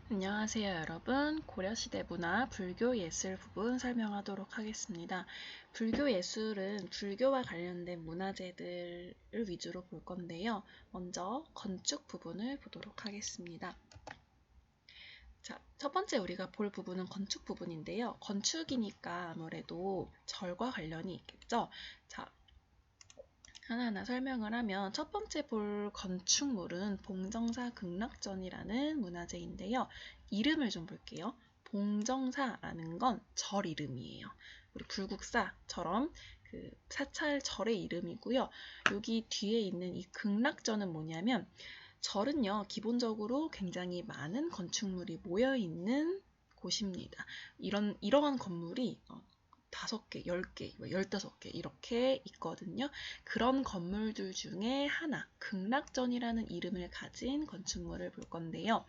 안녕하세요, 여러분. 고려시대 문화, 불교 예술 부분 설명하도록 하겠습니다. 불교 예술은 불교와 관련된 문화재들을 위주로 볼 건데요. 먼저 건축 부분을 보도록 하겠습니다. 자, 첫 번째 우리가 볼 부분은 건축 부분인데요. 건축이니까 아무래도 절과 관련이 있겠죠. 자, 하나하나 설명을 하면 첫 번째 볼 건축물은 봉정사 극락전이라는 문화재인데요. 이름을 좀 볼게요. 봉정사라는 건 절 이름이에요. 우리 불국사처럼 그 사찰 절의 이름이고요. 여기 뒤에 있는 이 극락전은 뭐냐면 절은요, 기본적으로 굉장히 많은 건축물이 모여 있는 곳입니다. 이러한 건물이 5개, 10개, 15개 이렇게 있거든요. 그런 건물들 중에 하나, 극락전이라는 이름을 가진 건축물을 볼 건데요.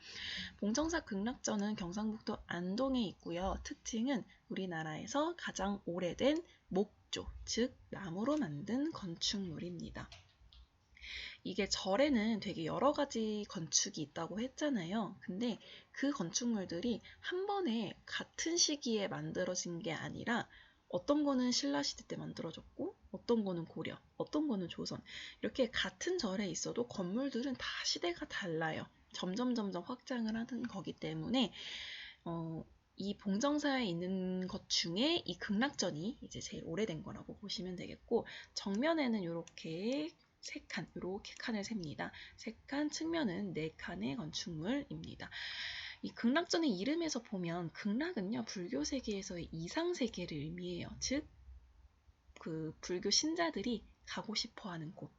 봉정사 극락전은 경상북도 안동에 있고요. 특징은 우리나라에서 가장 오래된 목조, 즉 나무로 만든 건축물입니다. 이게 절에는 되게 여러 가지 건축이 있다고 했잖아요. 근데 그 건축물들이 한 번에 같은 시기에 만들어진 게 아니라 어떤 거는 신라시대 때 만들어졌고 어떤 거는 고려, 어떤 거는 조선 이렇게 같은 절에 있어도 건물들은 다 시대가 달라요. 점점 확장을 하는 거기 때문에 이 봉정사에 있는 것 중에 이 극락전이 이제 제일 오래된 거라고 보시면 되겠고 정면에는 이렇게 이렇게 칸을 셉니다. 3칸, 측면은 4칸의 건축물입니다. 이 극락전의 이름에서 보면 극락은요, 불교 세계에서의 이상 세계를 의미해요. 즉, 그 불교 신자들이 가고 싶어 하는 곳.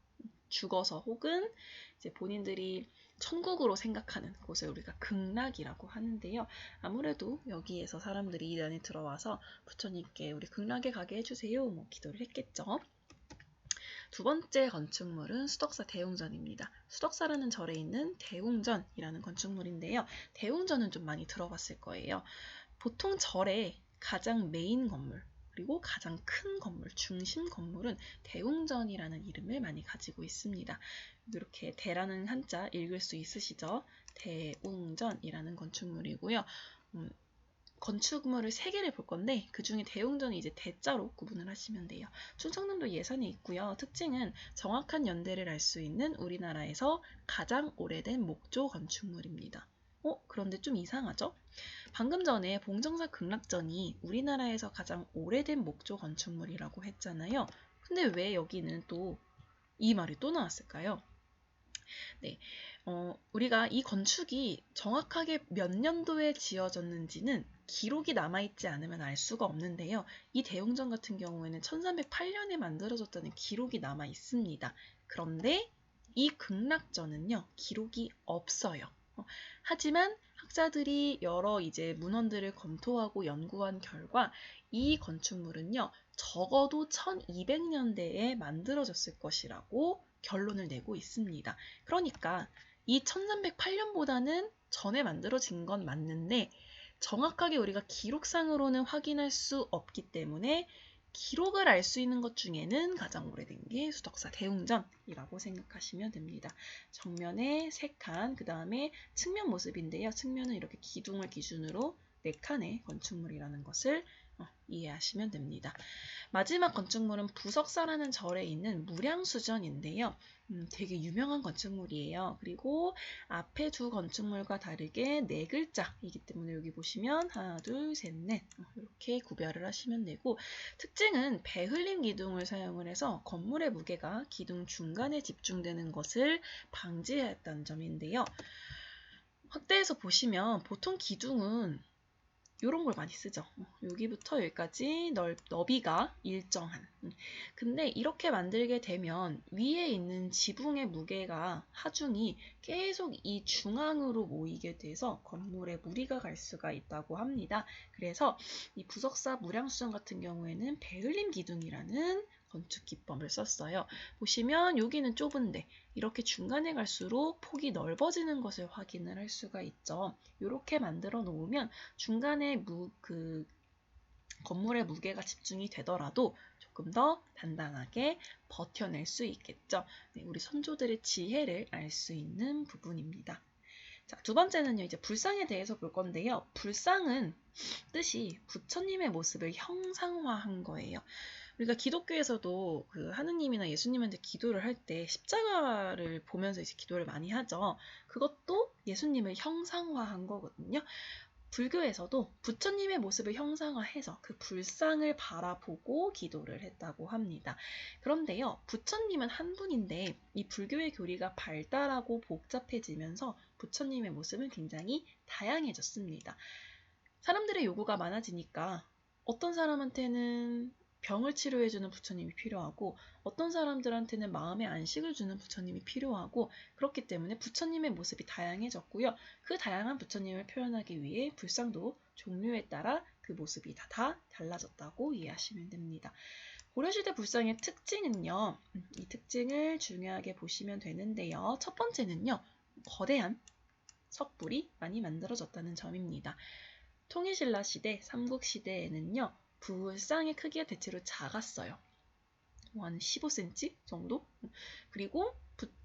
죽어서 혹은 이제 본인들이 천국으로 생각하는 곳을 우리가 극락이라고 하는데요. 아무래도 여기에서 사람들이 이 안에 들어와서 부처님께 우리 극락에 가게 해주세요. 뭐 기도를 했겠죠. 두 번째 건축물은 수덕사 대웅전입니다. 수덕사라는 절에 있는 대웅전이라는 건축물인데요. 대웅전은 좀 많이 들어봤을 거예요. 보통 절의 가장 메인 건물, 그리고 가장 큰 건물, 중심 건물은 대웅전이라는 이름을 많이 가지고 있습니다. 이렇게 대라는 한자 읽을 수 있으시죠? 대웅전이라는 건축물이고요. 건축물을 3개를 볼 건데 그 중에 대웅전이 이제 대자로 구분을 하시면 돼요. 충청남도 예산에 있고요. 특징은 정확한 연대를 알 수 있는 우리나라에서 가장 오래된 목조 건축물입니다. 그런데 좀 이상하죠? 방금 전에 봉정사 극락전이 우리나라에서 가장 오래된 목조 건축물이라고 했잖아요. 근데 왜 여기는 또 이 말이 또 나왔을까요? 네, 우리가 이 건축이 정확하게 몇 년도에 지어졌는지는 기록이 남아있지 않으면 알 수가 없는데요. 이 대웅전 같은 경우에는 1308년에 만들어졌다는 기록이 남아 있습니다. 그런데 이 극락전은요, 기록이 없어요. 하지만 학자들이 여러 이제 문헌들을 검토하고 연구한 결과 이 건축물은요, 적어도 1200년대에 만들어졌을 것이라고 결론을 내고 있습니다. 그러니까 이 1308년보다는 전에 만들어진 건 맞는데 정확하게 우리가 기록상으로는 확인할 수 없기 때문에 기록을 알 수 있는 것 중에는 가장 오래된 게 수덕사 대웅전이라고 생각하시면 됩니다. 정면에 3칸, 그 다음에 측면 모습인데요. 측면은 이렇게 기둥을 기준으로 4칸의 건축물이라는 것을 이해하시면 됩니다. 마지막 건축물은 부석사라는 절에 있는 무량수전인데요. 되게 유명한 건축물이에요. 그리고 앞에 두 건축물과 다르게 4글자이기 때문에 여기 보시면 하나, 둘, 셋, 넷 이렇게 구별을 하시면 되고 특징은 배흘림 기둥을 사용을 해서 건물의 무게가 기둥 중간에 집중되는 것을 방지했다는 점인데요. 확대해서 보시면 보통 기둥은 이런 걸 많이 쓰죠. 여기부터 여기까지 너비가 일정한. 근데 이렇게 만들게 되면 위에 있는 지붕의 무게가 하중이 계속 이 중앙으로 모이게 돼서 건물에 무리가 갈 수가 있다고 합니다. 그래서 이 부석사 무량수전 같은 경우에는 배흘림 기둥이라는 건축 기법을 썼어요. 보시면 여기는 좁은데 이렇게 중간에 갈수록 폭이 넓어지는 것을 확인을 할 수가 있죠. 이렇게 만들어 놓으면 중간에 건물의 무게가 집중이 되더라도 조금 더 단단하게 버텨낼 수 있겠죠. 네, 우리 선조들의 지혜를 알 수 있는 부분입니다. 자, 두 번째는요, 이제 불상에 대해서 볼 건데요. 불상은 뜻이 부처님의 모습을 형상화한 거예요. 우리가 기독교에서도 그 하느님이나 예수님한테 기도를 할 때 십자가를 보면서 이제 기도를 많이 하죠. 그것도 예수님을 형상화한 거거든요. 불교에서도 부처님의 모습을 형상화해서 그 불상을 바라보고 기도를 했다고 합니다. 그런데요, 부처님은 한 분인데 이 불교의 교리가 발달하고 복잡해지면서 부처님의 모습은 굉장히 다양해졌습니다. 사람들의 요구가 많아지니까 어떤 사람한테는 병을 치료해주는 부처님이 필요하고 어떤 사람들한테는 마음의 안식을 주는 부처님이 필요하고 그렇기 때문에 부처님의 모습이 다양해졌고요. 그 다양한 부처님을 표현하기 위해 불상도 종류에 따라 그 모습이 다 달라졌다고 이해하시면 됩니다. 고려시대 불상의 특징은요. 이 특징을 중요하게 보시면 되는데요. 첫 번째는요. 거대한 석불이 많이 만들어졌다는 점입니다. 통일신라 시대, 삼국시대에는요. 불상의 크기가 대체로 작았어요. 한 15cm 정도? 그리고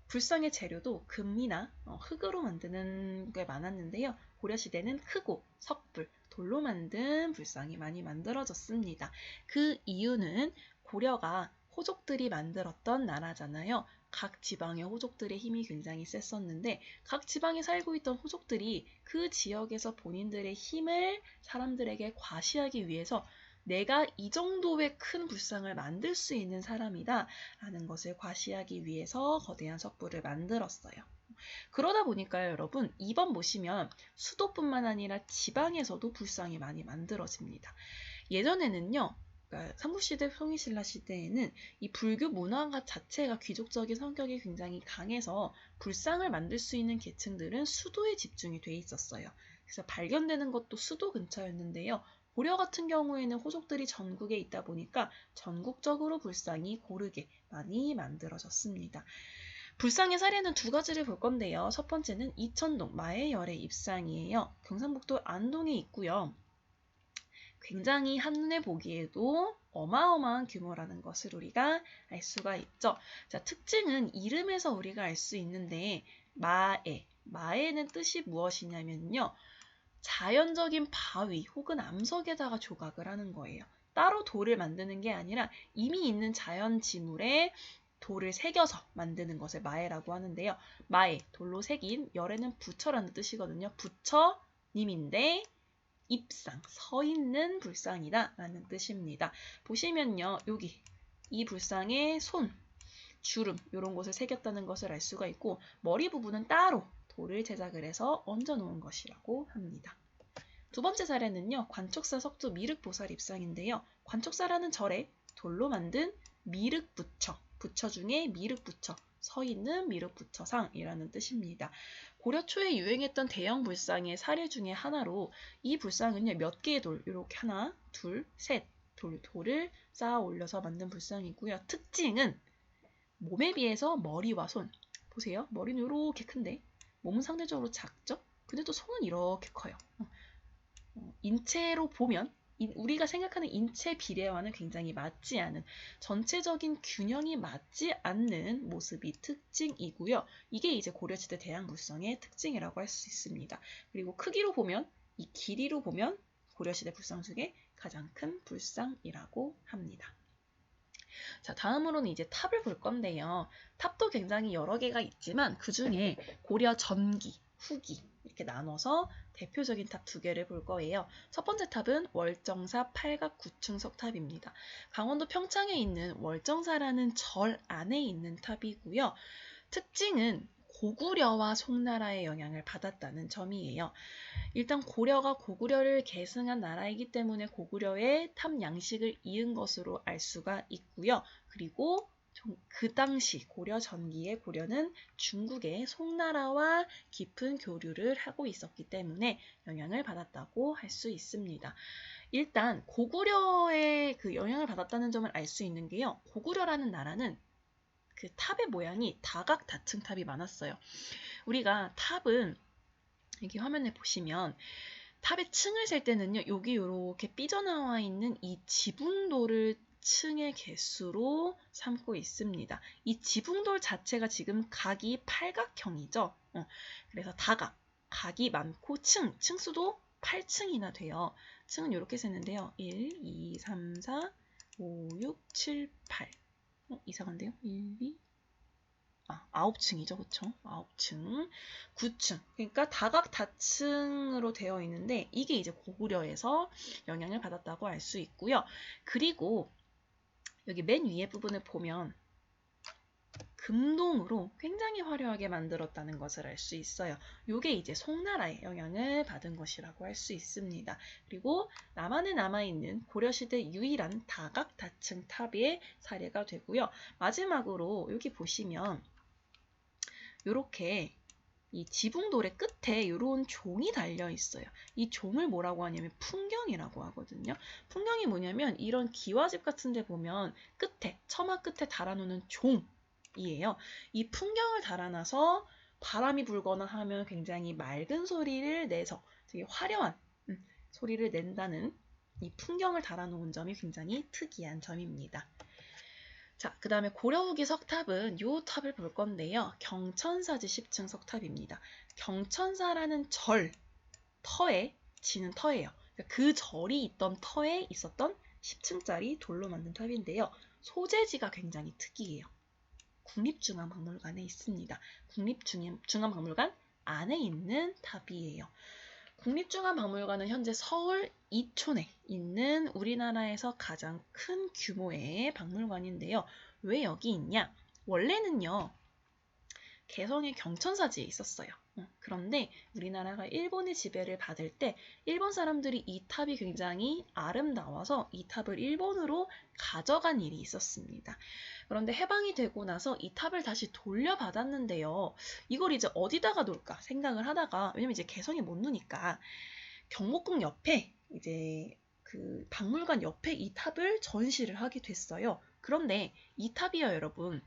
불상의 재료도 금이나 흙으로 만드는 게 많았는데요. 고려시대는 크고 석불, 돌로 만든 불상이 많이 만들어졌습니다. 그 이유는 고려가 호족들이 만들었던 나라잖아요. 각 지방의 호족들의 힘이 굉장히 셌었는데 각 지방에 살고 있던 호족들이 그 지역에서 본인들의 힘을 사람들에게 과시하기 위해서 내가 이 정도의 큰 불상을 만들 수 있는 사람이다 라는 것을 과시하기 위해서 거대한 석불을 만들었어요. 그러다 보니까요, 여러분 2번 보시면 수도뿐만 아니라 지방에서도 불상이 많이 만들어집니다. 예전에는요, 그러니까 삼국시대, 통일신라 시대에는 이 불교 문화 자체가 귀족적인 성격이 굉장히 강해서 불상을 만들 수 있는 계층들은 수도에 집중이 돼 있었어요. 그래서 발견되는 것도 수도 근처였는데요. 고려 같은 경우에는 호족들이 전국에 있다 보니까 전국적으로 불상이 고르게 많이 만들어졌습니다. 불상의 사례는 두 가지를 볼 건데요. 첫 번째는 이천동 마해열의 입상이에요. 경상북도 안동에 있고요. 굉장히 한눈에 보기에도 어마어마한 규모라는 것을 우리가 알 수가 있죠. 자, 특징은 이름에서 우리가 알 수 있는데 마해는 뜻이 무엇이냐면요. 자연적인 바위 혹은 암석에다가 조각을 하는 거예요. 따로 돌을 만드는 게 아니라 이미 있는 자연 지물에 돌을 새겨서 만드는 것을 마해라고 하는데요. 마해, 돌로 새긴, 열에는 부처라는 뜻이거든요. 부처님인데 입상, 서 있는 불상이다 라는 뜻입니다. 보시면요. 여기 이 불상에 손, 주름 이런 것을 새겼다는 것을 알 수가 있고 머리 부분은 따로 돌을 제작을 해서 얹어 놓은 것이라고 합니다. 두 번째 사례는요. 관촉사 석조 미륵보살 입상인데요. 관촉사라는 절에 돌로 만든 미륵부처, 부처 중에 미륵부처, 서 있는 미륵부처상이라는 뜻입니다. 고려 초에 유행했던 대형 불상의 사례 중에 하나로 이 불상은요. 몇 개의 돌, 이렇게 하나, 둘, 셋 돌을 쌓아 올려서 만든 불상이고요. 특징은 몸에 비해서 머리와 손, 보세요. 머리는 이렇게 큰데 몸은 상대적으로 작죠? 근데 또 손은 이렇게 커요. 인체로 보면 우리가 생각하는 인체 비례와는 굉장히 맞지 않은 전체적인 균형이 맞지 않는 모습이 특징이고요. 이게 이제 고려시대 대양불상의 특징이라고 할 수 있습니다. 그리고 크기로 보면 이 길이로 보면 고려시대 불상 중에 가장 큰 불상이라고 합니다. 자, 다음으로는 이제 탑을 볼 건데요. 탑도 굉장히 여러 개가 있지만 그 중에 고려 전기, 후기 이렇게 나눠서 대표적인 탑 두 개를 볼 거예요. 첫 번째 탑은 월정사 팔각 구층석 탑입니다. 강원도 평창에 있는 월정사라는 절 안에 있는 탑이고요. 특징은 고구려와 송나라의 영향을 받았다는 점이에요. 일단 고려가 고구려를 계승한 나라이기 때문에 고구려의 탑 양식을 이은 것으로 알 수가 있고요. 그리고 그 당시 고려 전기의 고려는 중국의 송나라와 깊은 교류를 하고 있었기 때문에 영향을 받았다고 할 수 있습니다. 일단 고구려의 그 영향을 받았다는 점을 알 수 있는 게요. 고구려라는 나라는 그 탑의 모양이 다각다층탑이 많았어요. 우리가 탑은 여기 화면에 보시면 탑의 층을 셀 때는요. 여기 이렇게 삐져나와 있는 이 지붕돌을 층의 개수로 삼고 있습니다. 이 지붕돌 자체가 지금 각이 팔각형이죠. 그래서 다각, 각이 많고 층수도 8층이나 돼요. 층은 이렇게 세는데요. 1, 2, 3, 4, 5, 6, 7, 8. 이상한데요? 1, 2, 9층이죠. 그쵸? 9층, 9층. 그러니까 다각다층으로 되어 있는데 이게 이제 고구려에서 영향을 받았다고 알 수 있고요. 그리고 여기 맨 위에 부분을 보면 금동으로 굉장히 화려하게 만들었다는 것을 알 수 있어요. 이게 이제 송나라의 영향을 받은 것이라고 할 수 있습니다. 그리고 남한에 남아있는 고려시대 유일한 다각다층 탑의 사례가 되고요. 마지막으로 여기 보시면 이렇게 이 지붕돌의 끝에 이런 종이 달려 있어요. 이 종을 뭐라고 하냐면 풍경이라고 하거든요. 풍경이 뭐냐면 이런 기와집 같은 데 보면 끝에, 처마 끝에 달아놓는 종이에요. 이 풍경을 달아놔서 바람이 불거나 하면 굉장히 맑은 소리를 내서 되게 화려한 소리를 낸다는 이 풍경을 달아놓은 점이 굉장히 특이한 점입니다. 자, 그 다음에 고려 후기 석탑은 이 탑을 볼 건데요. 경천사지 10층 석탑입니다. 경천사라는 터에 지는 터예요. 그러니까 그 절이 있던 터에 있었던 10층짜리 돌로 만든 탑인데요. 소재지가 굉장히 특이해요. 국립중앙박물관에 있습니다. 국립중앙박물관 안에 있는 탑이에요. 국립중앙박물관은 현재 서울 이촌에 있는 우리나라에서 가장 큰 규모의 박물관인데요. 왜 여기 있냐? 원래는요, 개성의 경천사지에 있었어요. 그런데 우리나라가 일본의 지배를 받을 때 일본 사람들이 이 탑이 굉장히 아름다워서 이 탑을 일본으로 가져간 일이 있었습니다. 그런데 해방이 되고 나서 이 탑을 다시 돌려받았는데요. 이걸 이제 어디다가 놓을까 생각을 하다가, 왜냐면 이제 개성이 못 놓으니까 경복궁 옆에 이제 그 박물관 옆에 이 탑을 전시를 하게 됐어요. 그런데 이 탑이요, 여러분.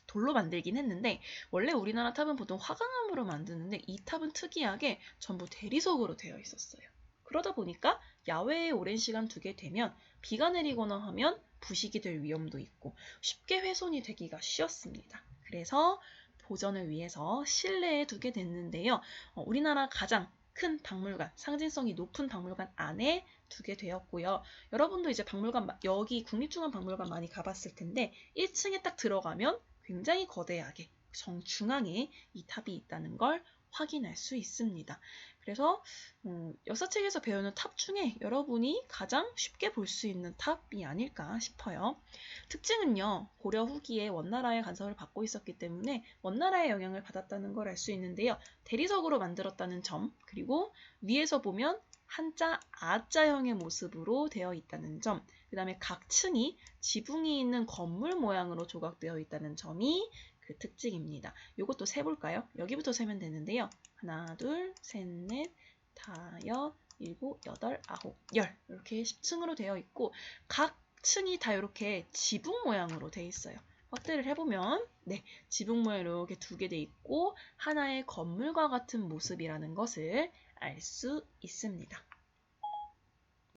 돌로 만들긴 했는데 원래 우리나라 탑은 보통 화강암으로 만드는데 이 탑은 특이하게 전부 대리석으로 되어 있었어요. 그러다 보니까 야외에 오랜 시간 두게 되면 비가 내리거나 하면 부식이 될 위험도 있고 쉽게 훼손이 되기가 쉬웠습니다. 그래서 보존을 위해서 실내에 두게 됐는데요. 우리나라 가장 큰 박물관, 상징성이 높은 박물관 안에 두게 되었고요. 여러분도 이제 박물관, 여기 국립중앙박물관 많이 가봤을 텐데 1층에 딱 들어가면 굉장히 거대하게 정중앙에 이 탑이 있다는 걸 확인할 수 있습니다. 그래서 역사책에서 배우는 탑 중에 여러분이 가장 쉽게 볼 수 있는 탑이 아닐까 싶어요. 특징은요, 고려 후기에 원나라의 간섭을 받고 있었기 때문에 원나라의 영향을 받았다는 걸 알 수 있는데요. 대리석으로 만들었다는 점, 그리고 위에서 보면 한자 아자형의 모습으로 되어 있다는 점, 그 다음에 각 층이 지붕이 있는 건물 모양으로 조각되어 있다는 점이 그 특징입니다. 이것도 세볼까요? 여기부터 세면 되는데요. 하나, 둘, 셋, 넷, 다섯, 일곱, 여덟, 아홉, 열 이렇게 10층으로 되어 있고 각 층이 다 이렇게 지붕 모양으로 되어 있어요. 확대를 해보면 네, 지붕 모양 이렇게 두 개 돼 있고 하나의 건물과 같은 모습이라는 것을 알 수 있습니다.